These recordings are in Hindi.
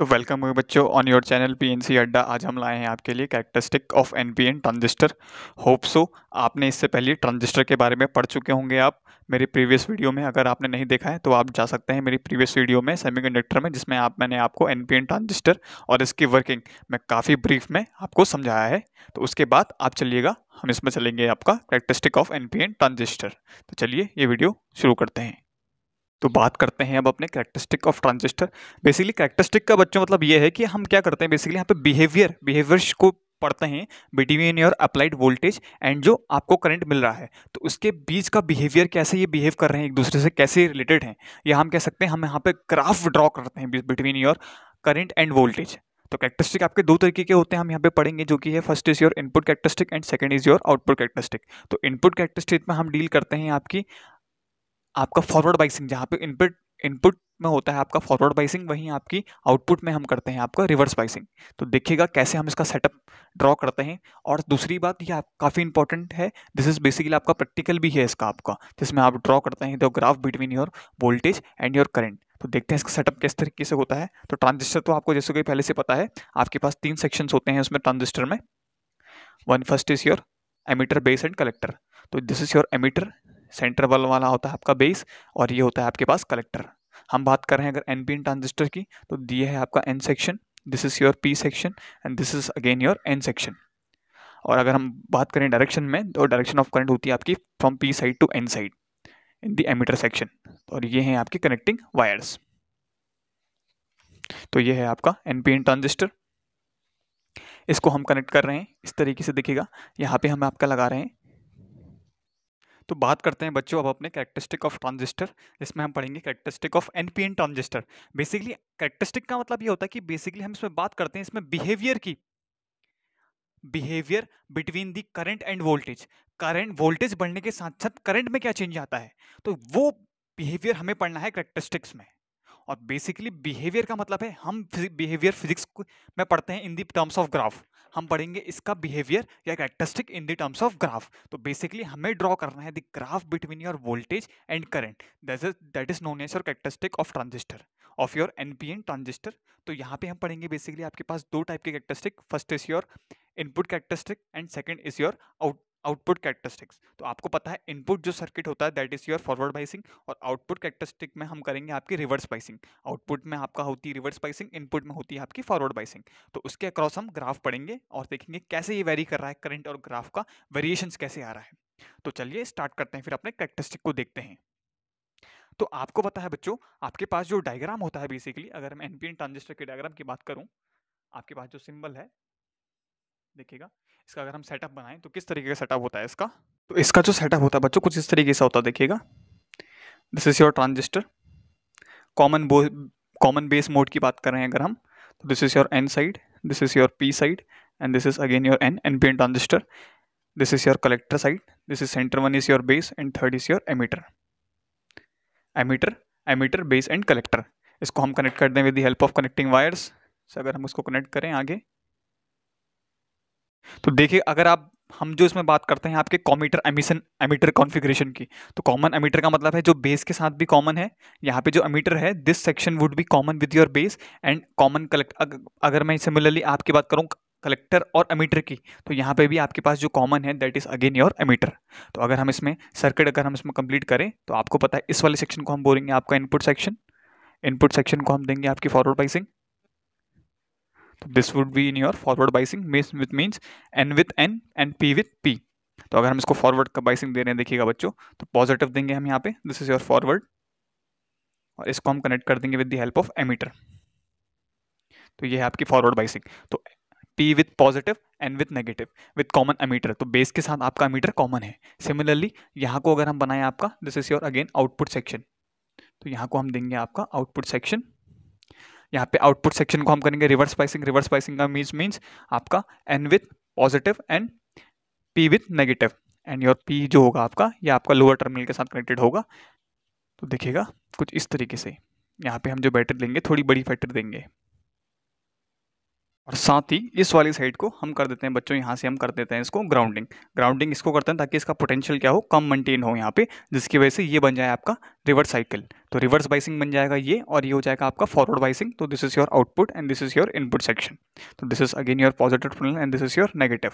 तो वेलकम है बच्चों ऑन योर चैनल पीएनसी अड्डा। आज हम लाए हैं आपके लिए characteristic of NPN transistor. Hope so आपने इससे पहले ट्रांजिस्टर के बारे में पढ़ चुके होंगे आप मेरी प्रीवियस वीडियो में। अगर आपने नहीं देखा है तो आप जा सकते हैं मेरी प्रीवियस वीडियो में सेमीकंडक्टर में, जिसमें मैंने आपको एनपीएन ट्रांजिस्टर और इसकी वर्किंग में काफ़ी ब्रीफ में आपको समझाया है। तो उसके बाद आप चलिएगा, हम इसमें चलेंगे आपका कैरेक्टरिस्टिक ऑफ एनपीएन ट्रांजिस्टर। तो चलिए ये वीडियो शुरू करते हैं। तो बात करते हैं अब अपने characteristic of transistor. Basically characteristic का बच्चों मतलब ये है कि हम क्या करते हैं, बेसिकली यहाँ पे बिहेवियर्स को पढ़ते हैं between your applied voltage and जो आपको करंट मिल रहा है, तो उसके बीच का बिहेवियर कैसे ये बिहेव कर रहे हैं, एक दूसरे से कैसे रिलेटेड हैं, या हम कह सकते हैं हम यहाँ पे ग्राफ ड्रॉ करते हैं between your current and voltage. तो कैरेक्टरिस्टिक आपके दो तरीके के होते हैं, हम यहाँ पे पढ़ेंगे, जो कि है first is your input characteristic and second is your output characteristic. तो इनपुट कैरेक्टरिस्टिक में हम डील करते हैं आपका फॉरवर्ड बाइसिंग, जहाँ पे इनपुट इनपुट में होता है आपका फॉरवर्ड बाइसिंग, वहीं आपकी आउटपुट में हम करते हैं आपका रिवर्स बाइसिंग। तो देखिएगा कैसे हम इसका सेटअप ड्रॉ करते हैं। और दूसरी बात ये काफ़ी इंपॉर्टेंट है, दिस इज बेसिकली आपका प्रैक्टिकल भी है इसका आपका, जिसमें आप ड्रॉ करते हैं the graph between your voltage and your current. तो देखते हैं इसका सेटअप किस तरीके से होता है। तो ट्रांजिस्टर तो आपको जैसे कि पहले से पता है, आपके पास तीन सेक्शंस होते हैं उसमें ट्रांजिस्टर में। One first is your emitter, base and collector. तो this is your emitter, centre वाला होता है आपका बेस, और ये होता है आपके पास कलेक्टर। हम बात कर रहे हैं अगर एनपीएन ट्रांजिस्टर की, तो दिए है आपका N section, this is your P section and this is again your N section. और अगर हम बात करें डायरेक्शन में, तो डायरेक्शन ऑफ करंट होती है आपकी from P side to N side in the emitter section. और ये हैं आपके कनेक्टिंग वायर्स। तो ये है आपका एनपीएन ट्रांजिस्टर। इसको हम कनेक्ट कर रहे हैं इस तरीके से, देखिएगा यहाँ पे हम आपका लगा रहे हैं। तो बात करते हैं बच्चों अब अपने कैरेक्टरिस्टिक ऑफ ट्रांजिस्टर, जिसमें हम पढ़ेंगे characteristic of NPN transistor. Basically characteristic का मतलब ये होता है कि बेसिकली हम इसमें बात करते हैं इसमें behaviour between the current and voltage. Current voltage बढ़ने के साथ साथ करंट में क्या चेंज आता है, तो वो बिहेवियर हमें पढ़ना है कैरेक्टरिस्टिक्स में। और बेसिकली बिहेवियर का मतलब है, हम बिहेवियर फिजिक्स में पढ़ते हैं in the terms of graph. हम पढ़ेंगे इसका बिहेवियर या characteristic in the terms of graph. तो बेसिकली हमें ड्रॉ करना है the graph between your voltage and current, that is known as your characteristic of transistor, of your NPN transistor. तो यहाँ पे हम पढ़ेंगे बेसिकली आपके पास दो टाइप के characteristic, first is your input characteristic and second is your output characteristics. तो आपको पता है इनपुट जो सर्किट होता है that is your forward biasing, और आउटपुट कैरेक्टरिस्टिक में हम करेंगे आपकी रिवर्स बाइसिंग। आउटपुट में आपका होती है रिवर्स बाइसिंग, इनपुट में होती है आपकी फॉरवर्ड बाइसिंग। तो उसके अक्रॉस हम ग्राफ पढ़ेंगे और देखेंगे कैसे ये वेरी कर रहा है, करंट और ग्राफ का वेरिएशंस कैसे आ रहा है। तो चलिए स्टार्ट करते हैं, फिर अपने कैरेक्टरिस्टिक को देखते हैं। तो आपको पता है बच्चों, आपके पास जो डायग्राम होता है, बेसिकली अगर मैं एनपीएन ट्रांजिस्टर के डायग्राम की बात करूं, आपके पास जो सिंबल है देखिएगा, इसका अगर हम सेटअप बनाएं तो किस तरीके का सेटअप होता है इसका। तो इसका जो सेटअप होता है बच्चों कुछ इस तरीके से होता है, देखिएगा। This is your transistor, common common base mode की बात कर रहे हैं अगर हम, तो this is your N side, this is your P side and this is again your NPN transistor. This is your collector side, this is centre one is your base and third is your emitter. Emitter emitter base and collector, इसको हम कनेक्ट कर दें with the help of connecting wires. अगर हम इसको कनेक्ट करें आगे, तो देखिए अगर आप, हम जो इसमें बात करते हैं आपके कॉमीटर एमिशन एमीटर कॉन्फ़िगरेशन की, तो कॉमन एमीटर का मतलब है जो बेस के साथ भी कॉमन है। यहाँ पे जो एमीटर है, this section would be common with your base and common collect. अगर मैं सिमिलरली आपकी बात करूँ कलेक्टर और एमीटर की, तो यहाँ पे भी आपके पास जो कॉमन है that is again your emitter. तो अगर हम इसमें सर्किट अगर हम इसमें कंप्लीट करें, तो आपको पता है इस वाले सेक्शन को हम बोलेंगे आपका इनपुट सेक्शन। इनपुट सेक्शन को हम देंगे आपकी फॉरवर्ड बाइसिंग। तो this would be in your forward biasing with means N with N and P with P. तो अगर हम इसको फॉरवर्ड का बाइसिंग दे रहे हैं, देखिएगा बच्चों, तो पॉजिटिव देंगे हम यहाँ पे, दिस इज योर फॉरवर्ड, और इसको हम कनेक्ट कर देंगे with the help of emitter. तो ये है आपकी फॉरवर्ड बाइसिंग। तो P with positive N with negative with common emitter, तो बेस के साथ आपका एमीटर कॉमन है। सिमिलरली यहाँ को अगर हम बनाए आपका, this is your again output section, तो यहाँ को हम देंगे आपका आउटपुट सेक्शन। यहाँ पे आउटपुट सेक्शन को हम करेंगे रिवर्स बाइसिंग। रिवर्स बाइसिंग का मीन्स आपका N with positive and P with negative, and your P जो होगा आपका, ये आपका लोअर टर्मिनल के साथ कनेक्टेड होगा। तो देखिएगा कुछ इस तरीके से, यहाँ पे हम जो बैटरी लेंगे थोड़ी बड़ी बैटरी देंगे। और साथ ही इस वाली साइड को हम कर देते हैं बच्चों, यहाँ से हम कर देते हैं इसको ग्राउंडिंग। ग्राउंडिंग इसको करते हैं ताकि इसका पोटेंशियल क्या हो, कम मेंटेन हो यहाँ पे, जिसकी वजह से ये बन जाए आपका रिवर्स साइकिल। तो रिवर्स बाइसिंग बन जाएगा ये, और ये हो जाएगा आपका फॉरवर्ड बाइसिंग। तो this is your output and this is your input section. तो this is again your positive terminal and this is your negative.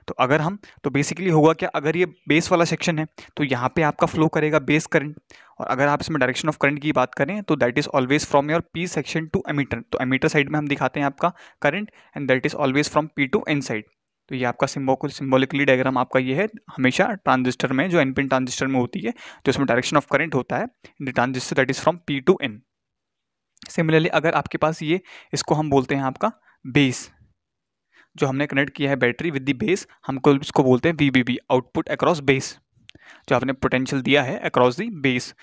तो अगर हम, तो बेसिकली होगा क्या, अगर ये बेस वाला सेक्शन है तो यहाँ पे आपका फ्लो करेगा बेस करंट, और अगर आप इसमें डायरेक्शन ऑफ करंट की बात करें तो that is always from your P section to emitter. तो एमीटर साइड में हम दिखाते हैं आपका current and that is always from P to N side. तो ये आपका सिंबॉलिकली डायग्राम आपका ये है, हमेशा ट्रांजिस्टर में जो एनपिन ट्रांजिस्टर में होती है, जो उसमें डायरेक्शन ऑफ करंट होता है in the transistor that is from P to N. Similarly अगर आपके पास ये, इसको हम बोलते हैं आपका बेस, जो हमने कनेक्ट किया है बैटरी विद द बेस, हमको इसको बोलते हैं वीबीबी, आउटपुट अक्रॉस बेस, जो आपने पोटेंशियल दिया है अक्रॉस द बेस,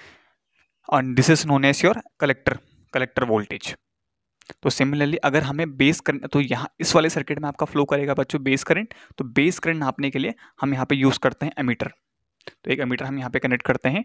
और this is known as your collector voltage. तो सिमिलरली अगर हमें बेस करंट, तो यहाँ इस वाले सर्किट में आपका फ्लो करेगा बच्चों बेस करंट। तो बेस करंट नापने के लिए हम यहाँ पे यूज करते हैं एमीटर। तो एक एमीटर हम यहाँ पे कनेक्ट करते हैं,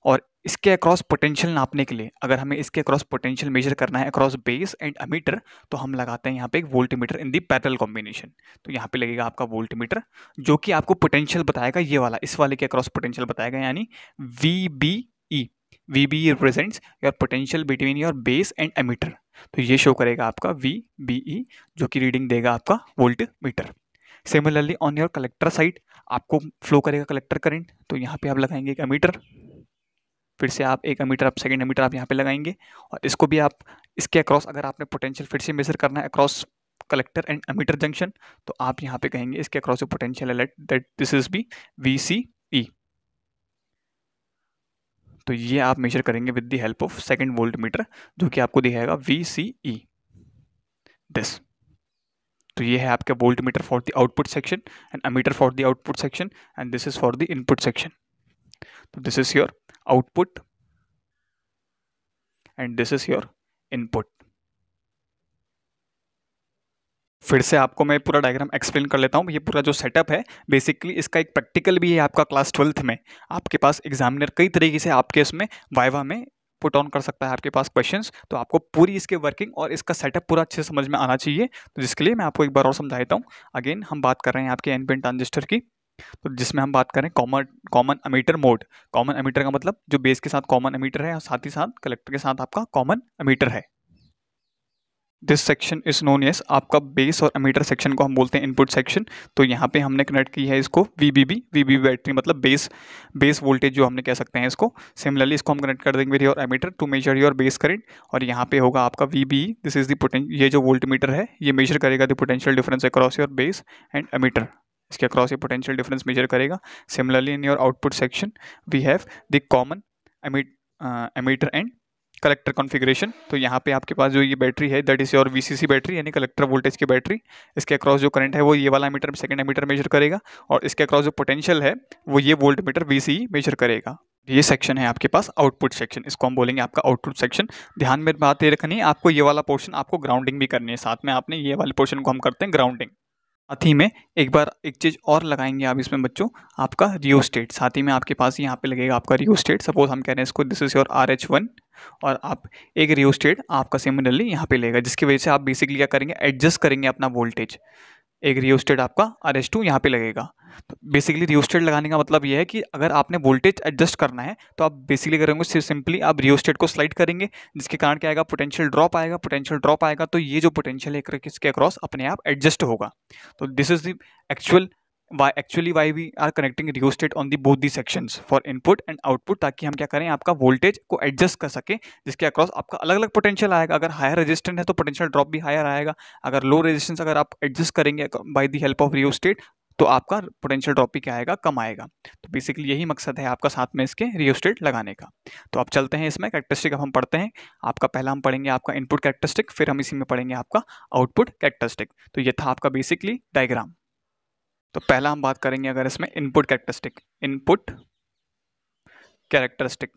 और इसके अक्रॉस पोटेंशियल नापने के लिए, अगर हमें इसके अक्रॉस पोटेंशियल मेजर करना है अक्रॉस बेस एंड एमीटर, तो हम लगाते हैं यहाँ पे एक वोल्टमीटर इन दी पैरेलल कॉम्बिनेशन। तो यहाँ पे लगेगा आपका वोल्टमीटर, जो कि आपको पोटेंशियल बताएगा, ये वाला इस वाले के अक्रॉस पोटेंशियल बताएगा, यानी VBE। VBE represents your potential between your base and emitter. तो ये शो करेगा आपका VBE, जो कि रीडिंग देगा आपका voltmeter. Similarly on your collector side आपको फ्लो करेगा कलेक्टर करंट। तो यहाँ पे आप लगाएंगे एक एमीटर, फिर से आप एक एमीटर, आप सेकंड एमीटर आप यहाँ पे लगाएंगे, और इसको भी आप इसके अक्रॉस, अगर आपने पोटेंशियल फिर से मेजर करना है across collector and emitter junction, तो आप यहाँ पे कहेंगे इसके अक्रॉस जो पोटेंशियल है that this is be VCE। तो ये आप मेजर करेंगे with the help of second voltmeter, जो कि आपको दिखाएगा VCE दिस। तो ये है आपका voltmeter for the output section and ammeter for the output section, and this is for the input section. तो this is your output and this is your input. फिर से आपको मैं पूरा डायग्राम एक्सप्लेन कर लेता हूँ। ये पूरा जो सेटअप है बेसिकली इसका एक प्रैक्टिकल भी है आपका क्लास 12th में। आपके पास एग्जामिनर कई तरीके से आपके इसमें वाइवा में पुट ऑन कर सकता है आपके पास क्वेश्चंस, तो आपको पूरी इसके वर्किंग और इसका सेटअप पूरा अच्छे से समझ में आना चाहिए। तो जिसके लिए मैं आपको एक बार और समझा देता हूँ। अगेन हम बात कर रहे हैं आपके एनपिन ट्रांजिस्टर की, तो जिसमें हम बात करें common ammeter mode. Common ammeter का मतलब जो बेस के साथ कॉमन एमीटर है और साथ ही साथ कलेक्टर के साथ आपका कॉमन एमीटर है। This section is known as, आपका बेस और एमीटर सेक्शन को हम बोलते हैं इनपुट सेक्शन। तो यहाँ पे हमने कनेक्ट की है इसको VBB बैटरी, मतलब बेस वोल्टेज जो हमने कह सकते हैं इसको। सिमिलरली इसको हम कनेक्ट कर देंगे with your emitter to measure your base current, और यहाँ पे होगा आपका VBE, this is the potential. ये जो वोल्टमीटर है ये मेजर करेगा the potential difference across your base and emitter, इसके अक्रॉस ये पोटेंशियल डिफरेंस मेजर करेगा। Similarly in your output section we have the common emitter and collector configuration. तो यहाँ पे आपके पास जो ये बैटरी है that is your VCC battery, यानी कलेक्टर वोल्टेज की बैटरी। इसके अक्रॉस जो करंट है वो ये वाला एमीटर सेकंड एमीटर मेजर करेगा, और इसके अक्रॉस जो पोटेंशियल है वो ये वोल्टमीटर VCE मेजर करेगा। ये सेक्शन है आपके पास आउटपुट सेक्शन, इसको हम बोलेंगे आपका आउटपुट सेक्शन। ध्यान में बात ये रखनी है, आपको ये वाला पोर्शन आपको ग्राउंडिंग भी करनी है, साथ में आपने ये वाले पोर्शन को हम करते हैं ग्राउंडिंग। साथ ही में एक बार एक चीज़ और लगाएंगे आप इसमें बच्चों, आपका रियोस्टेट। साथ ही में आपके पास यहाँ पे लगेगा आपका रियोस्टेट। सपोज हम कह रहे हैं इसको दिस इज योर RH1, और आप एक रियोस्टेट आपका सिमिलरली यहाँ पे लेगा, जिसकी वजह से आप बेसिकली क्या करेंगे, एडजस्ट करेंगे अपना वोल्टेज। एक रियोस्टेट आपका RH2 यहाँ पे लगेगा। तो बेसिकली रियोस्टेट लगाने का मतलब ये है कि अगर आपने वोल्टेज एडजस्ट करना है तो आप बेसिकली करेंगे सिंपली आप रियोस्टेट को स्लाइड करेंगे, जिसके कारण क्या आएगा, पोटेंशियल ड्रॉप आएगा। पोटेंशियल ड्रॉप आएगा तो ये जो पोटेंशियल है इसके अक्रॉस अपने आप एडजस्ट होगा। तो this is the actually why we are connecting rheostat on the both the sections for input and output, ताकि हम क्या करें, आपका वोल्टेज को एडजस्ट कर सके, जिसके अक्रॉस आपका अलग अलग पोटेंशियल आएगा। अगर हायर रेजिस्टेंस है तो पोटेंशियल ड्रॉप भी हायर आएगा, अगर लो रेजिस्टेंस अगर आप एडजस्ट करेंगे by the help of rheostat तो आपका पोटेंशियल ड्रॉप भी क्या आएगा, कम आएगा। तो बेसिकली यही मकसद है आपका साथ में इसके रियोस्टेट लगाने का। तो आप चलते हैं इसमें कैरेक्टरिस्टिक अब हम पढ़ते हैं। आपका पहला हम पढ़ेंगे आपका इनपुट कैरेक्टरिस्टिक, फिर हम इसी में पढ़ेंगे आपका आउटपुट कैरेक्टरिस्टिक। तो ये था आपका बेसिकली डायग्राम। तो पहला हम बात करेंगे अगर इसमें input characteristic, input characteristic.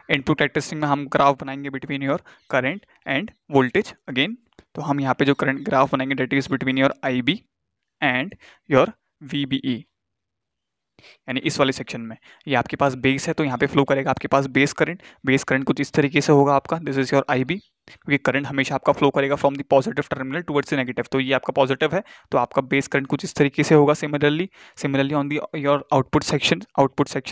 Input characteristic में हम ग्राफ बनाएंगे between your current and voltage again. तो हम यहाँ पे जो करंट ग्राफ बनाएंगे that is between your IB and your VBE, यानी इस वाले सेक्शन में ये आपके पास बेस है तो यहाँ पे फ्लो करेगा आपके पास बेस करंट। बेस करंट कुछ इस तरीके से होगा आपका, दिस इज योर IB क्योंकि करंट हमेशा आपका फ्लो करेगा from the positive terminal towards the negative. तो ये आपका पॉजिटिव है, तो आपका बेस करंट कुछ इस तरीके से होगा। Similarly on the your output section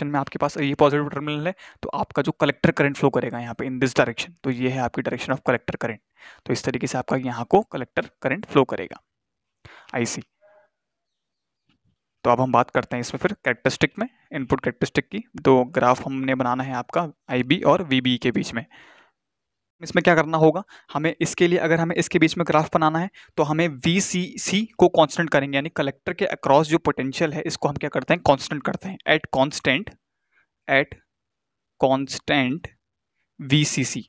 में आपके पास ये पॉजिटिव टर्मिनल है, तो आपका जो कलेक्टर करंट फ्लो करेगा यहाँ पे इन दिस डायरेक्शन, तो ये है आपकी डायरेक्शन ऑफ कलेक्टर करंट। तो इस तरीके से आपका यहाँ को कलेक्टर करंट फ्लो करेगा। आई सी। तो अब हम बात करते हैं इसमें फिर कैरेक्टरिस्टिक में, इनपुट कैरेक्टरिस्टिक की। तो ग्राफ हमने बनाना है आपका IB और VB के बीच में। इसमें क्या करना होगा, हमें इसके लिए अगर हमें इसके बीच में ग्राफ बनाना है तो हमें VCC को कांस्टेंट करेंगे, यानी कलेक्टर के अक्रॉस जो पोटेंशियल है इसको हम क्या करते हैं, कांस्टेंट करते हैं एट कांस्टेंट VCC,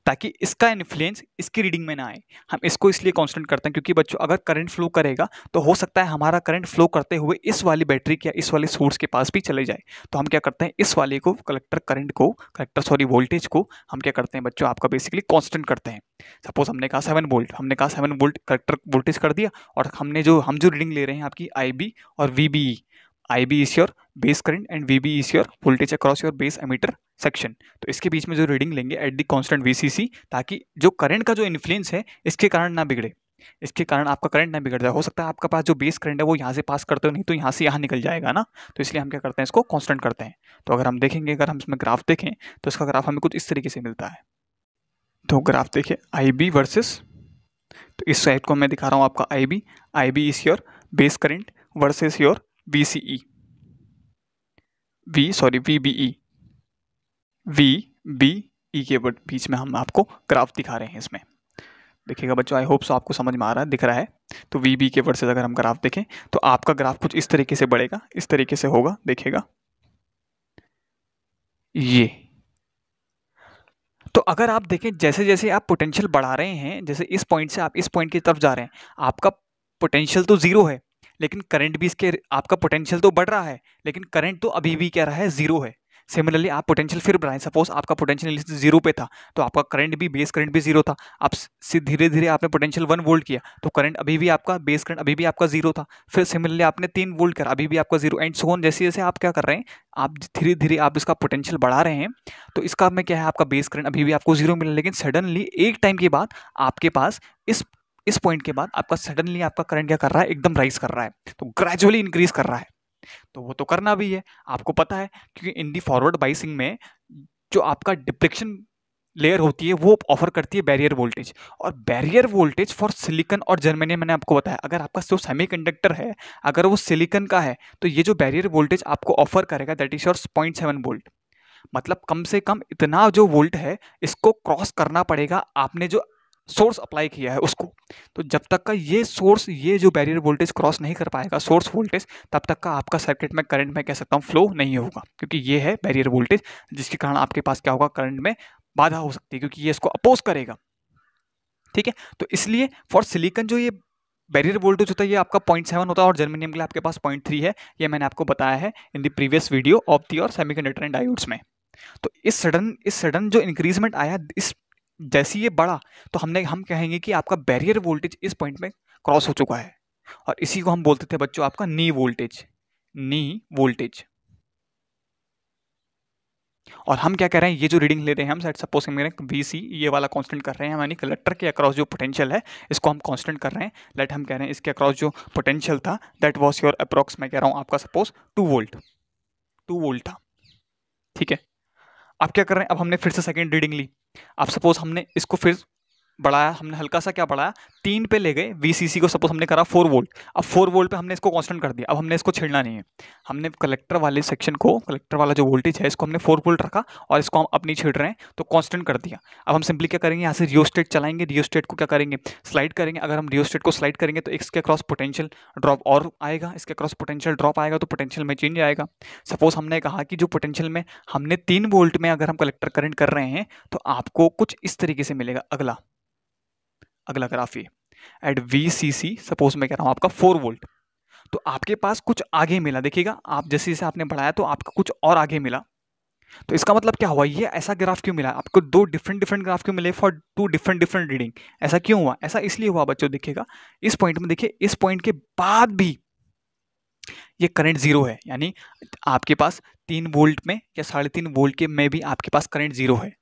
ताकि इसका इन्फ्लुएंस इसकी रीडिंग में ना आए। हम इसको इसलिए कांस्टेंट करते हैं क्योंकि बच्चों अगर करंट फ्लो करेगा तो हो सकता है हमारा करंट फ्लो करते हुए इस वाली बैटरी या इस वाले सोर्स के पास भी चले जाए। तो हम क्या करते हैं, इस वाले को वोल्टेज को हम क्या करते हैं बच्चों, आपका बेसिकली कांस्टेंट करते हैं। सपोज हमने कहा 7 वोल्ट, हमने कहा 7 वोल्ट कलेक्टर वोल्टेज कर दिया, और हम जो रीडिंग ले रहे हैं आपकी IB और VBE। IB is your base current and VB is your voltage across your base emitter section. तो इसके बीच में जो रीडिंग लेंगे एट द कांस्टेंट VCC, ताकि जो करंट का जो इन्फ्लुएंस है इसके कारण ना बिगड़े, इसके कारण आपका करंट ना बिगड़ जाए। हो सकता है आपका पास जो बेस करंट है वो यहाँ से पास करते हो, नहीं तो यहाँ से यहाँ निकल जाएगा ना। तो इसलिए हम क्या करते हैं, इसको कांस्टेंट करते हैं। तो अगर हम देखेंगे, अगर हम इसमें ग्राफ देखें तो इसका ग्राफ हमें कुछ इस तरीके से मिलता है। तो ग्राफ देखिए IB वर्सेस, तो इस साइड को मैं दिखा रहा हूँ आपका IB is your base current versus your VBE। VBE के बीच में हम आपको ग्राफ दिखा रहे हैं। इसमें देखिएगा बच्चों, आई होप सो आपको समझ में आ रहा है, दिख रहा है। तो VB के वर्सेस अगर हम ग्राफ देखें तो आपका ग्राफ कुछ इस तरीके से बढ़ेगा, इस तरीके से होगा, देखिएगा ये। तो अगर आप देखें जैसे जैसे आप पोटेंशियल बढ़ा रहे हैं, जैसे इस पॉइंट से आप इस पॉइंट की तरफ जा रहे हैं, आपका पोटेंशियल तो जीरो है, लेकिन करंट भी इसके, आपका पोटेंशियल तो बढ़ रहा है लेकिन करंट तो अभी भी क्या रहा है, जीरो है। सिमिलरली आप पोटेंशियल फिर बढ़ाएं, सपोज आपका पोटेंशियल जीरो पे था तो आपका करंट भी, बेस करंट भी जीरो था। आप धीरे धीरे आपने पोटेंशियल 1 वोल्ट किया तो करंट अभी भी आपका, बेस करंट अभी भी आपका जीरो था। फिर सिमिलरली आपने 3 वोल्ट करा, अभी भी आपका जीरो, एंड सो ऑन। जैसे जैसे आप क्या कर रहे हैं, आप धीरे धीरे आप इसका पोटेंशियल बढ़ा रहे हैं, तो इसका में क्या है, आपका बेस करंट अभी भी आपको जीरो मिला, लेकिन सडनली एक टाइम के बाद आपके पास इस पॉइंट के बाद आपका सडनली आपका करंट क्या कर रहा है, एकदम राइज कर रहा है, तो ग्रेजुअली इंक्रीज कर रहा है। तो वो तो करना भी है, आपको पता है, क्योंकि इन दी फॉरवर्ड बाइसिंग में जो आपका डिप्लेक्शन लेयर होती है वो ऑफर करती है बैरियर वोल्टेज। और बैरियर वोल्टेज फॉर सिलिकॉन और जर्मेनियम मैंने आपको बताया, अगर आपका जो सेमीकंडक्टर है अगर वो सिलिकॉन का है तो ये जो बैरियर वोल्टेज आपको ऑफर करेगा दैट इज योर 0.7 वोल्ट। मतलब कम से कम इतना जो वोल्ट है इसको क्रॉस करना पड़ेगा आपने जो सोर्स अप्लाई किया है उसको। तो जब तक का ये सोर्स, ये जो बैरियर वोल्टेज क्रॉस नहीं कर पाएगा सोर्स वोल्टेज, तब तक का आपका सर्किट में करंट में कह सकता हूँ फ्लो नहीं होगा, क्योंकि ये है बैरियर वोल्टेज जिसके कारण आपके पास क्या होगा, करंट में बाधा हो सकती है, क्योंकि ये इसको अपोज करेगा। ठीक है, तो इसलिए फॉर सिलिकॉन जो ये बैरियर वोल्टेज होता है ये आपका 0.7 होता है, और जर्मेनियम के लिए आपके पास 0.3 है। ये मैंने आपको बताया है in the previous video of the और सेमीकंडक्टर एंड डायोड्स में। तो इस सडन जो इंक्रीजमेंट आया, इस जैसे ये बढ़ा, तो हम कहेंगे कि आपका बैरियर वोल्टेज इस पॉइंट में क्रॉस हो चुका है, और इसी को हम बोलते थे बच्चों आपका नी वोल्टेज। और हम क्या कर रहे हैं, ये जो रीडिंग ले रहे हैं हम, सेट सपोज VC ये वाला कांस्टेंट कर रहे हैं, यानी कलेक्टर के अक्रॉस जो पोटेंशियल है इसको हम कांस्टेंट कर रहे हैं। लेट हम कह रहे हैं इसके अक्रॉस जो पोटेंशियल था दैट वाज योर अप्रॉक्स, मैं कह रहा हूँ आपका सपोज 2 वोल्ट था। ठीक है, अब क्या कर रहे हैं, अब हमने फिर से सेकेंड रीडिंग ली। अब सपोज हमने इसको फिर बढ़ाया, हमने हल्का सा क्या बढ़ाया, 3 पे ले गए VCC को, सपोज हमने करा 4 वोल्ट। अब 4 वोल्ट पे हमने इसको कांस्टेंट कर दिया, अब हमने इसको छेड़ना नहीं है। हमने कलेक्टर वाले सेक्शन को, कलेक्टर वाला जो वोल्टेज है इसको हमने 4 वोल्ट रखा और इसको हम अपनी छेड़ रहे हैं तो कांस्टेंट कर दिया। अब हम सिंपली क्या करेंगे, यहाँ से रियोस्टेट चलाएंगे, रियोस्टेट को क्या करेंगे, स्लाइड करेंगे। अगर हम रियोस्टेट को स्लाइड करेंगे तो इसके क्रॉस पोटेंशियल ड्रॉप और आएगा, इसके क्रॉस पोटेंशियल ड्रॉप आएगा तो पोटेंशियल में चेंज आएगा। सपोज हमने कहा कि जो पोटेंशियल में हमने 3 वोल्ट में अगर हम कलेक्टर करंट कर रहे हैं तो आपको कुछ इस तरीके से मिलेगा। अगला ग्राफ ये एट VCC, सपोज मैं कह रहा हूं आपका 4 वोल्ट, तो आपके पास कुछ आगे मिला। देखिएगा आप जैसे जैसे आपने बढ़ाया तो आपका कुछ और आगे मिला। तो इसका मतलब क्या हुआ, ये ऐसा ग्राफ क्यों मिला आपको, 2 डिफरेंट ग्राफ क्यों मिले फॉर 2 डिफरेंट रीडिंग। ऐसा क्यों हुआ, ऐसा इसलिए हुआ बच्चों, देखिएगा इस पॉइंट में, देखिए इस पॉइंट के बाद भी ये करंट जीरो है, यानी आपके पास 3 वोल्ट में या 3.5 वोल्ट के में भी आपके पास करंट जीरो है।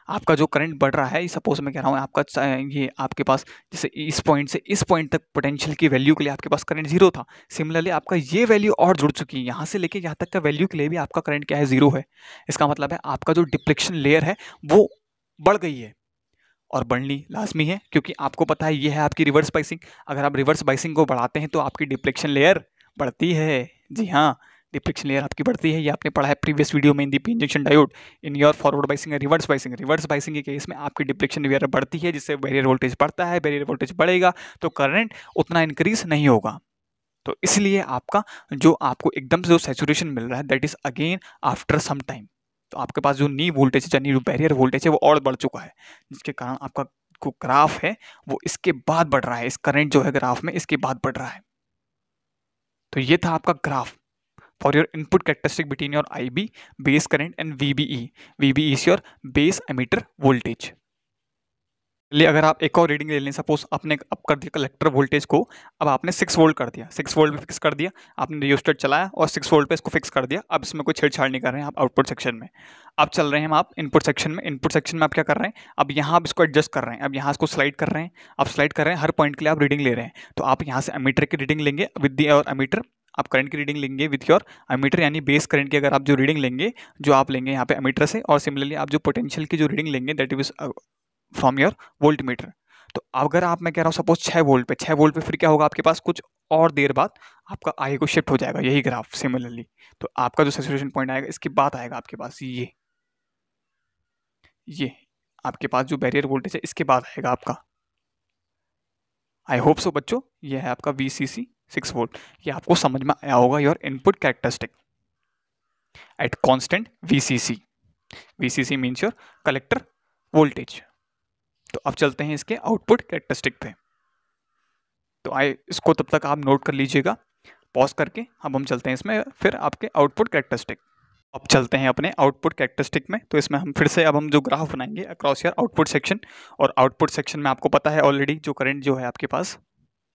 आपका जो करंट बढ़ रहा है, सपोज मैं कह रहा हूँ आपका ये आपके पास जैसे इस पॉइंट से इस पॉइंट तक पोटेंशियल की वैल्यू के लिए आपके पास करंट जीरो था, सिमिलरली आपका ये वैल्यू और जुड़ चुकी है, यहाँ से लेके यहाँ तक का वैल्यू के लिए भी आपका करंट क्या है, जीरो है। इसका मतलब है आपका जो डिप्लेक्शन लेयर है वो बढ़ गई है, और बढ़नी लाजमी है, क्योंकि आपको पता है ये है आपकी रिवर्स बाइसिंग। अगर आप रिवर्स बाइसिंग को बढ़ाते हैं तो आपकी डिप्लेक्शन लेयर बढ़ती है। जी हाँ, डिप्लेक्शन लेयर आपकी बढ़ती है, ये आपने पढ़ा है प्रीवियस वीडियो में in the P injection diode in your forward biasing है रिवर्स बाइसिंग। रिवर्स बाइसिंग के केस में आपकी डिप्लेक्शन लेयर बढ़ती है, जिससे बैरियर वोल्टेज बढ़ता है, बैरियर वोल्टेज बढ़ेगा तो करंट उतना इंक्रीज नहीं होगा। तो इसलिए आपका जो आपको एकदम से जो सैचुरेशन मिल रहा है that is again after some time, तो आपके पास जो नी वोल्टेज है, नी बैरियर वोल्टेज है वो और बढ़ चुका है, जिसके कारण आपका जो ग्राफ है वो इसके बाद बढ़ रहा है, इस करंट जो है ग्राफ में इसके बाद बढ़ रहा है। तो ये था आपका graph for your input characteristic between your IB base current and VBE। VBE is your base emitter voltage. लिए अगर आप एक और रीडिंग ले लें, सपोज आपने अप कर दिया कलेक्टर वोल्टेज को, अब आपने 6 वोल्ट कर दिया, 6 वोल्ट पे फिक्स कर दिया, आपने रियोस्टेट चलाया और 6 वोल्ट पे इसको फिक्स कर दिया। अब इसमें कोई छेड़छाड़ नहीं कर रहे हैं आप आउटपुट सेक्शन में। अब चल रहे हैं आप इनपुट सेक्शन में। इनपुट सेक्शन में आप क्या कर रहे हैं, अब यहाँ आप इसको एडजस्ट कर रहे हैं, अब यहाँ इसको स्लाइड कर रहे हैं, आप स्लाइड कर रहे हैं, हर पॉइंट के लिए आप रीडिंग ले रहे हैं। तो आप यहाँ से एमीटर की रीडिंग लेंगे विद दी और एमीटर, आप करंट की रीडिंग लेंगे विथ योर एमीटर, यानी बेस करंट की अगर आप जो रीडिंग लेंगे, जो आप लेंगे यहाँ पे एमीटर से, और सिमिलरली आप जो पोटेंशियल की जो रीडिंग लेंगे that is from your volt meter. तो अगर आप, मैं कह रहा हूँ सपोज 6 वोल्ट पे, 6 वोल्ट पे फिर क्या होगा आपके पास, कुछ और देर बाद आपका आई को शिफ्ट हो जाएगा यही ग्राफ सिमिलरली। तो आपका जो सैचुरेशन पॉइंट आएगा इसके बाद आएगा आपके पास ये आपके पास जो बैरियर वोल्टेज है इसके बाद आएगा आपका। आई होप सो बच्चों, ये है आपका VCC 6 वोल्ट। ये आपको समझ में आया होगा, your input characteristic at constant VCC। VCC means your collector voltage. तो अब चलते हैं इसके आउटपुट कैरेक्टरिस्टिक पे। तो इसको तब तक आप नोट कर लीजिएगा पॉज करके। अब हम चलते हैं इसमें फिर आपके आउटपुट कैरेक्टरिस्टिक। अब चलते हैं अपने आउटपुट कैरेक्टरिस्टिक में। तो इसमें हम फिर से अब हम जो ग्राफ बनाएंगे अक्रॉस योर आउटपुट सेक्शन, और आउटपुट सेक्शन में आपको पता है ऑलरेडी जो करंट जो है आपके पास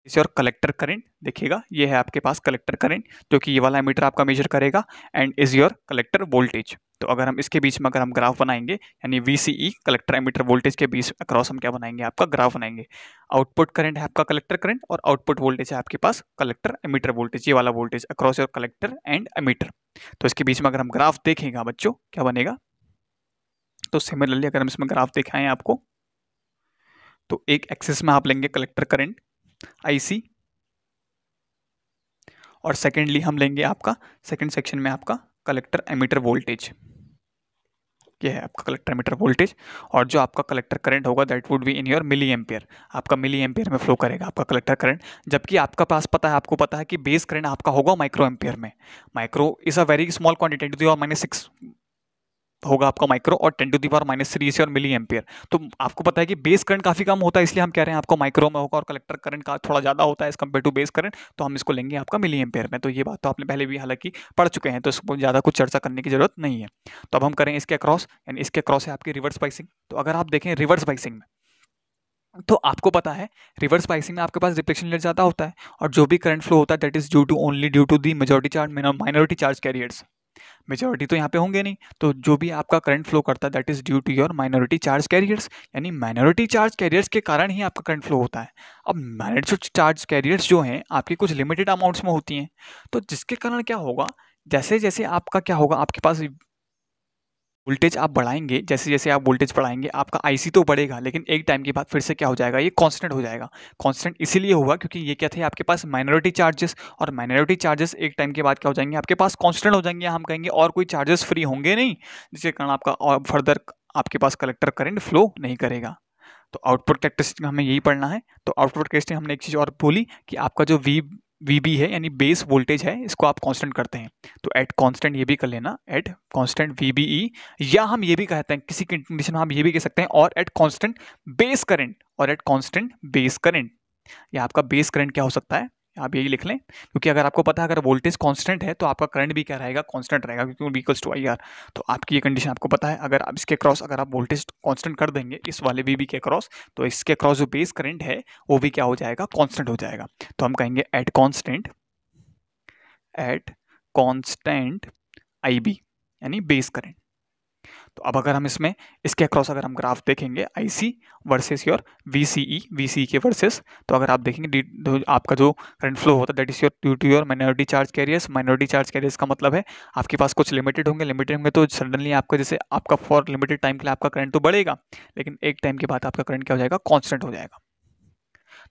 इस और कलेक्टर करंट देखिएगा, ये है आपके पास कलेक्टर करंट जो कि ये वाला एमीटर आपका मेजर करेगा, and is your collector voltage. तो अगर हम इसके बीच में अगर हम ग्राफ बनाएंगे, यानी VCE कलेक्टर एमीटर वोल्टेज के बीच अक्रॉस हम क्या बनाएंगे, आपका ग्राफ बनाएंगे। आउटपुट करंट है आपका कलेक्टर करंट, और आउटपुट वोल्टेज है आपके पास कलेक्टर एमीटर वोल्टेज, ये वाला voltage across your collector and emitter. तो इसके बीच में अगर हम ग्राफ देखेंगे बच्चों क्या बनेगा, तो सिमिलरली अगर हम इसमें ग्राफ दिखाएं आपको, तो एक एक्सिस में आप लेंगे कलेक्टर करंट IC, और सेकेंडली हम लेंगे आपका सेकेंड सेक्शन में आपका कलेक्टर एमीटर वोल्टेज। ये है आपका कलेक्टर एमीटर वोल्टेज, और जो आपका कलेक्टर करंट होगा that would be in your milliampere. आपका मिली एम्पियर में फ्लो करेगा आपका कलेक्टर करंट, जबकि आपका पास पता है, आपको पता है कि बेस करंट आपका होगा माइक्रो एम्पियर में। Micro is a very small quantity, 10⁻⁶ होगा आपका माइक्रो, और 10⁻³ से और मिली एम्पियर। तो आपको पता है कि बेस करंट काफी कम होता है, इसलिए हम कह रहे हैं आपको माइक्रो में होगा, और कलेक्टर करंट का थोड़ा ज्यादा होता है as compare to base current, तो हम इसको लेंगे आपका मिली एम्पियर में। तो ये बात तो आपने पहले भी हालांकि पढ़ चुके हैं, तो इसको ज्यादा कुछ चर्चा करने की जरूरत नहीं है। तो अब हम करें इसके अक्रॉस, यानी इसके अक्रॉस है आपकी रिवर्स बाइसिंग। तो अगर आप देखें रिवर्स बाइसिंग में, तो आपको पता है रिवर्स बाइसिंग में आपके पास रिफ्लेक्शन लेयर ज्यादा होता है, और जो भी करंट फ्लो होता है that is only due to the majority charge minority charge carriers. Majority तो यहाँ पे होंगे नहीं, तो जो भी आपका करंट फ्लो करता है that is due to your minority charge carriers, यानी माइनॉरिटी चार्ज कैरियर्स के कारण ही आपका करंट फ्लो होता है। अब माइनॉरिटी चार्ज कैरियर्स जो हैं आपकी कुछ लिमिटेड अमाउंट्स में होती हैं, तो जिसके कारण क्या होगा, जैसे जैसे आपका क्या होगा, आपके पास वोल्टेज आप बढ़ाएंगे, जैसे जैसे आप वोल्टेज बढ़ाएंगे आपका IC तो बढ़ेगा, लेकिन एक टाइम के बाद फिर से क्या हो जाएगा, ये कांस्टेंट हो जाएगा। कांस्टेंट इसीलिए होगा क्योंकि ये क्या थे आपके पास माइनॉरिटी चार्जेस, और माइनॉरिटी चार्जेस एक टाइम के बाद क्या हो जाएंगे आपके पास कांस्टेंट हो जाएंगे, हम कहेंगे और कोई चार्जेस फ्री होंगे नहीं, जिसके कारण आपका और फर्दर आपके पास कलेक्टर करंट फ्लो नहीं करेगा। तो आउटपुट कैरेक्टरिस्टिक में हमें यही पढ़ना है। तो आउटपुट कैरेक्टरिस्टिक हमने एक चीज़ और बोली कि आपका जो VB है यानी बेस वोल्टेज है, इसको आप कांस्टेंट करते हैं। तो एट कांस्टेंट ये भी कर लेना, एट कांस्टेंट VBE, या हम ये भी कहते हैं किसी कंडीशन में हम ये भी कह सकते हैं और एट कांस्टेंट बेस करंट, और एट कांस्टेंट बेस करंट। या आपका बेस करंट क्या हो सकता है, आप यही लिख लें, क्योंकि अगर आपको पता है अगर वोल्टेज कांस्टेंट है तो आपका करंट भी क्या रहेगा, कांस्टेंट रहेगा, क्योंकि V = IR। तो आपकी ये कंडीशन आपको पता है, अगर आप इसके क्रॉस अगर आप वोल्टेज कांस्टेंट कर देंगे इस वाले VB के क्रॉस, तो इसके क्रॉस जो बेस करंट है वो भी क्या हो जाएगा, कांस्टेंट हो जाएगा। तो हम कहेंगे एट कांस्टेंट IB यानी बेस करंट। तो अब अगर हम इसमें इसके अक्रॉस अगर हम ग्राफ देखेंगे IC वर्सेस योर VCE के वर्सेस, तो अगर आप देखेंगे आपका जो करंट फ्लो होता है that is your due to your minority charge carriers. Minority charge carriers का मतलब है आपके पास कुछ लिमिटेड होंगे तो सडनली आपका जैसे आपका फॉर लिमिटेड टाइम के लिए आपका करंट तो बढ़ेगा, लेकिन एक टाइम के बाद आपका करंट क्या हो जाएगा, कॉन्स्टेंट हो जाएगा।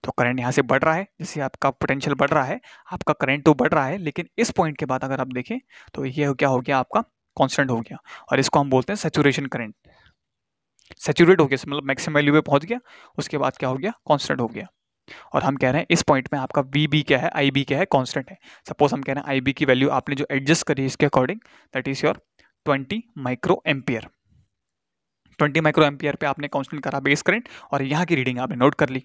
तो करंट यहाँ से बढ़ रहा है, जैसे आपका पोटेंशियल बढ़ रहा है, आपका करंट तो बढ़ रहा है, लेकिन इस पॉइंट के बाद अगर आप देखें तो ये क्या हो गया, आपका कांस्टेंट हो गया, और इसको हम बोलते हैं सैचुरेशन करंट। सैचुरेट हो गया मतलब मैक्सिमम वैल्यू पे पहुंच गया, उसके बाद क्या हो गया, कांस्टेंट हो गया। और हम कह रहे हैं इस पॉइंट में आपका VB क्या है, IB क्या है, कांस्टेंट है। सपोज हम कह रहे हैं IB की वैल्यू आपने जो एडजस्ट करी इसके according that is your 20 micro ampere. 20 micro ampere पे आपने कांस्टेंट करा बेस करंट, और यहाँ की रीडिंग आपने नोट कर ली।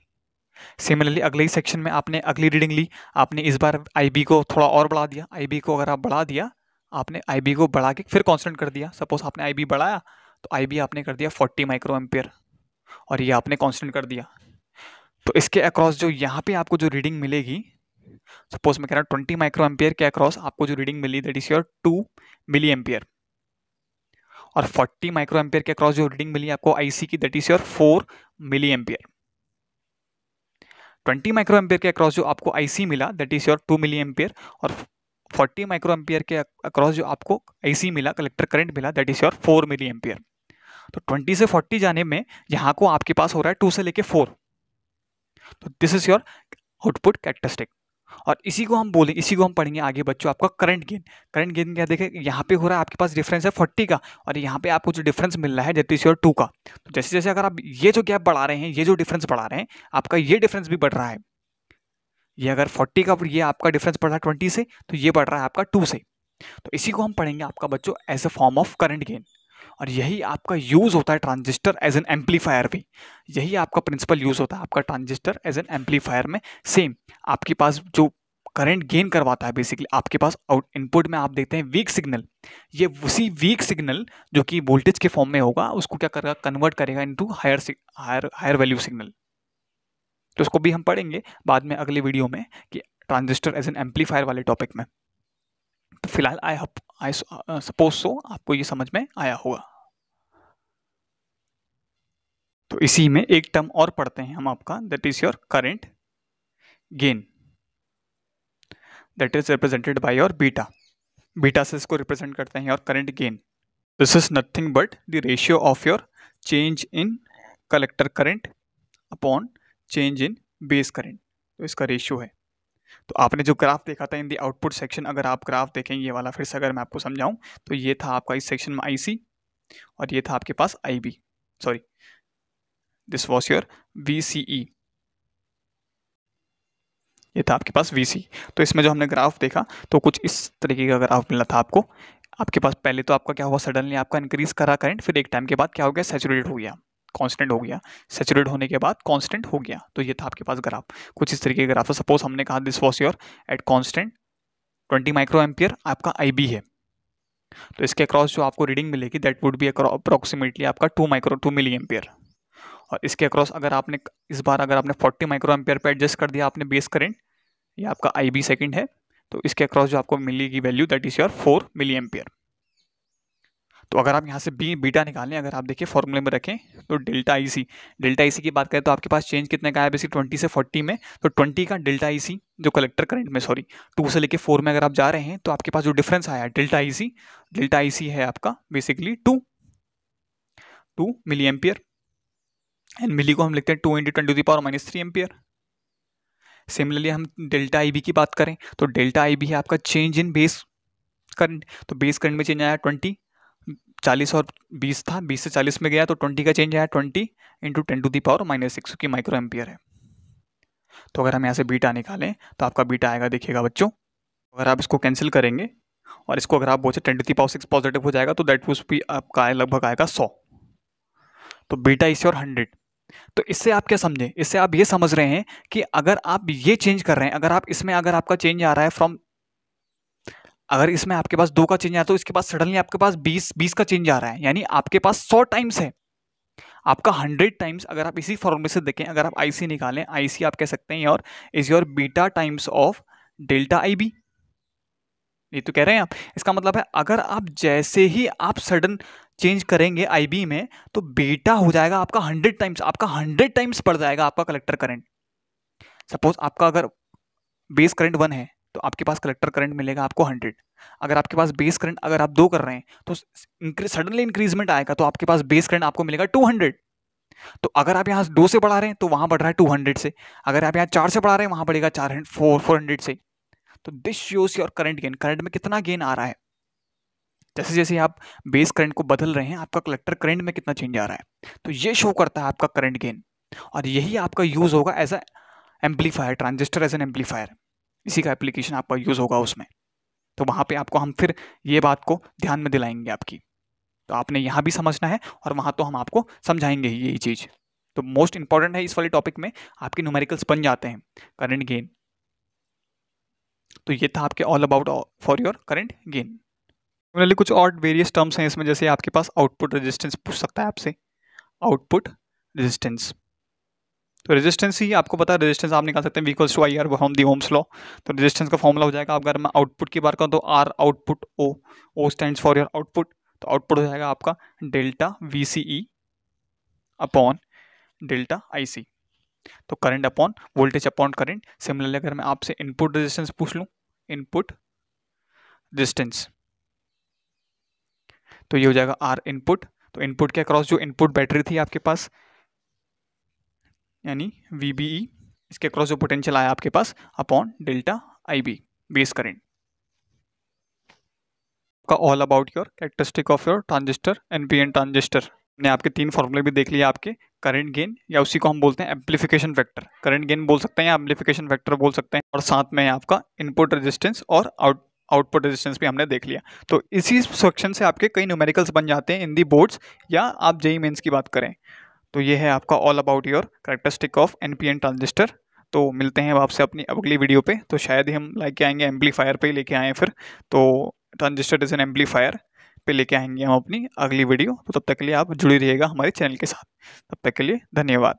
सिमिलरली अगले ही सेक्शन में आपने अगली रीडिंग ली, आपने इस बार IB को थोड़ा और बढ़ा दिया। IB को अगर आप बढ़ा दिया, आपने IB को बढ़ा के फिर कांस्टेंट कर दिया। सपोज आपने IB बढ़ाया तो IB आपने कर दिया 40 माइक्रो एम्पियर, और ये आपने कांस्टेंट कर दिया। तो इसके अक्रॉस जो यहाँ पे आपको जो रीडिंग मिलेगी, सपोज मैं कह रहा हूँ 20 माइक्रो एम्पियर के अक्रॉस आपको जो रीडिंग मिली that is your 2 milliampere, और 40 माइक्रो एम्पियर के अक्रॉस जो रीडिंग मिली आपको IC की that is your 4 milliampere. 20 microampere के अक्रॉस जो आपको IC मिला that is your 2 milliampere, और 40 माइक्रो एम्पियर के अक्रॉस जो आपको IC मिला, कलेक्टर करंट मिला that is your 4 milliampere. तो 20 से 40 जाने में यहाँ को आपके पास हो रहा है 2 से लेके 4। तो this is your output characteristic. और इसी को हम पढ़ेंगे आगे बच्चों, आपका करंट गेन। करंट गेन क्या देखें, यहाँ पे हो रहा है आपके पास डिफरेंस है 40 का, और यहाँ पे आपको जो डिफरेंस मिल रहा है दैट इज योर 2 का। तो जैसे जैसे अगर आप ये जो गैप बढ़ा रहे हैं, ये जो डिफरेंस बढ़ा रहे हैं, आपका ये डिफरेंस भी बढ़ रहा है। ये अगर 40 का ये आपका डिफरेंस बढ़ रहा है 20 से, तो ये बढ़ रहा है आपका 2 से। तो इसी को हम पढ़ेंगे आपका बच्चों as a form of current gain, और यही आपका यूज होता है ट्रांजिस्टर एज एन एम्पलीफायर भी। यही आपका प्रिंसिपल यूज होता है आपका ट्रांजिस्टर एज एन एम्पलीफायर में। सेम आपके पास जो करंट गेन करवाता है, बेसिकली आपके पास आउट इनपुट में आप देखते हैं वीक सिग्नल, ये उसी वीक सिग्नल जो कि वोल्टेज के फॉर्म में होगा उसको क्या करेगा, कन्वर्ट करेगा इनटू हायर वैल्यू सिग्नल। तो उसको भी हम पढ़ेंगे बाद में अगले वीडियो में कि ट्रांजिस्टर एज एन एम्पलीफायर वाले टॉपिक में। तो फिलहाल आई सपोज सो आपको ये समझ में आया होगा। तो इसी में एक टर्म और पढ़ते हैं हम आपका that is your current gain, that is represented by your beta. Beta से इसको रिप्रेजेंट करते हैं और current gain. This is nothing but the ratio of your change in collector current upon change in base current. तो इसका रेशियो है। तो आपने जो ग्राफ देखा था इन द आउटपुट सेक्शन, अगर आप ग्राफ देखेंगे ये वाला फिर से अगर मैं आपको समझाऊं, तो ये था आपका इस सेक्शन में IC, और ये था आपके पास IB, sorry this was your VCE, ये था आपके पास VC। तो इसमें जो हमने ग्राफ देखा तो कुछ इस तरीके का ग्राफ मिला था आपको। आपके पास पहले तो आपका क्या हुआ, सडनली आपका इंक्रीज करा करंट, फिर एक टाइम के बाद क्या हो गया, सैचुरेट हो गया, कांस्टेंट हो गया, सैचुरेट होने के बाद कांस्टेंट हो गया। तो ये था आपके पास ग्राफ, कुछ इस तरीके का ग्राफ। तो सपोज हमने कहा this was your at constant 20 micro ampere आपका IB है, तो इसके अक्रॉस जो आपको रीडिंग मिलेगी दैट वुड बी अप्रोक्सीमेटली आपका 2 मिली एम्पियर। और इसके अक्रॉस अगर आपने इस बार अगर आपने 40 माइक्रो एम्पियर पे एडजस्ट कर दिया आपने बेस करंट, ये आपका IB सेकंड है, तो इसके अक्रॉस जो आपको मिलेगी value that is your 4 milliampere. तो अगर आप यहाँ से बीटा निकालें, अगर आप देखिए फॉर्मूले में रखें तो डेल्टा IC की बात करें तो आपके पास चेंज कितने का है, बेसिक 20 से 40 में, तो 20 का डेल्टा IC जो कलेक्टर करंट में 2 से लेके 4 में अगर आप जा रहे हैं, तो आपके पास जो डिफरेंस आया डेल्टा IC है आपका बेसिकली 2 मिली एम्पियर, एंड मिली को हम लिखते हैं 2 × 10⁻³ एम्पियर। सिमिलरली हम डेल्टा IB की बात करें तो डेल्टा IB है आपका चेंज इन बेस करंट, तो बेस करंट में चेंज आया 20, 40 और 20 था, 20 से 40 में गया तो 20 का चेंज आया 20 × 10⁻⁻⁶ की माइक्रो एम्पियर है। तो अगर हम यहाँ से बीटा निकालें तो आपका बीटा आएगा, देखिएगा बच्चों, अगर आप इसको कैंसिल करेंगे और इसको अगर आप बोलते 10⁻⁶ पॉजिटिव हो जाएगा तो दैट वुड बी आपका लगभग आएगा 100। तो बीटा इज योर 100। तो इससे आप क्या समझे, इससे आप ये समझ रहे हैं कि अगर आप ये चेंज कर रहे हैं, अगर आप इसमें अगर आपका चेंज आ रहा है फ्रॉम, अगर इसमें आपके पास 2 का चेंज आया तो इसके पास सडनली आपके पास 20 का चेंज आ रहा है, यानी आपके पास 100 टाइम्स है, आपका 100 टाइम्स। अगर आप इसी फॉर्मूले से देखें, अगर आप IC निकालें, IC आप कह सकते हैं और is your beta times of delta IB। ये तो कह रहे हैं आप, इसका मतलब है अगर आप जैसे ही आप सडन चेंज करेंगे IB में तो बीटा हो जाएगा आपका 100 टाइम्स, आपका 100 टाइम्स बढ़ जाएगा आपका कलेक्टर करंट। सपोज आपका अगर बेस करंट 1 है तो आपके पास कलेक्टर करंट मिलेगा आपको 100। अगर आपके पास बेस करंट अगर आप 2 कर रहे हैं तो सडनली इंक्रीजमेंट आएगा तो आपके पास बेस करंट आपको मिलेगा 200। तो अगर आप यहाँ 2 से बढ़ा रहे हैं तो वहां बढ़ रहा है 200 से, अगर आप यहाँ 4 से बढ़ा रहे हैं वहां बढ़ेगा 400 से। तो this shows your current gain, current में कितना गेन आ रहा है। जैसे जैसे आप बेस करंट को बदल रहे हैं आपका कलेक्टर करंट में कितना चेंज आ रहा है, तो ये शो करता है आपका करंट गेन। और यही आपका यूज होगा as a amplifier, transistor as an amplifier, इसी का एप्लीकेशन आपका यूज होगा उसमें। तो वहां पे आपको हम फिर ये बात को ध्यान में दिलाएंगे आपकी, तो आपने यहाँ भी समझना है और वहां तो हम आपको समझाएंगे ही यही चीज। तो मोस्ट इंपॉर्टेंट है इस वाले टॉपिक में, आपके न्यूमेरिकल्स बन जाते हैं करंट गेन। तो ये था आपके all about for your current gain. Similarly कुछ और वेरियस टर्म्स हैं इसमें, जैसे आपके पास आउटपुट रेजिस्टेंस पूछ सकता है आपसे, आउटपुट रेजिस्टेंस। तो रेजिस्टेंस ही आपको पता है, रेजिस्टेंस आप निकाल सकते हैं V = IR from the Ohm's law. तो रेजिस्टेंस का फॉर्मूला हो जाएगा, अगर मैं आउटपुट की बात करूँ तो R output O stands for your output. तो आउटपुट हो जाएगा आपका delta VCE upon delta IC। तो current upon voltage upon current. Similarly अगर मैं आपसे इनपुट रेजिस्टेंस पूछ लूँ, इनपुट रेजिस्टेंस, तो ये हो जाएगा R इनपुट। तो इनपुट के अक्रॉस जो इनपुट बैटरी थी आपके पास यानी VBE, इसके अक्रॉस जो पोटेंशियल आया आपके पास upon delta IB base current. का all about your characteristic of your transistor NPN transistor. ने आपके 3 फॉर्मूले भी देख लिए, आपके करंट गेन या उसी को हम बोलते हैं एम्पलीफिकेशन फैक्टर, करंट गेन बोल सकते हैं या एम्पलीफिकेशन फैक्टर बोल सकते हैं, और साथ में आपका इनपुट रेजिस्टेंस और आउटपुट रेजिस्टेंस भी हमने देख लिया। तो इसी सेक्शन से आपके कई न्यूमेरिकल्स बन जाते हैं इन दी बोर्ड्स, या आप JEE मेंस की बात करें। तो ये है आपका all about your characteristic of NPN transistor. तो मिलते हैं आपसे अपनी अगली वीडियो पे, तो शायद ही हम लेके आएंगे एम्पलीफायर पे ही लेके आए फिर, तो ट्रांजिस्टर इज एन एम्पलीफायर पे लेके आएंगे हम अपनी अगली वीडियो। तो तब तक के लिए आप जुड़ी रहिएगा हमारे चैनल के साथ। तब तक के लिए धन्यवाद।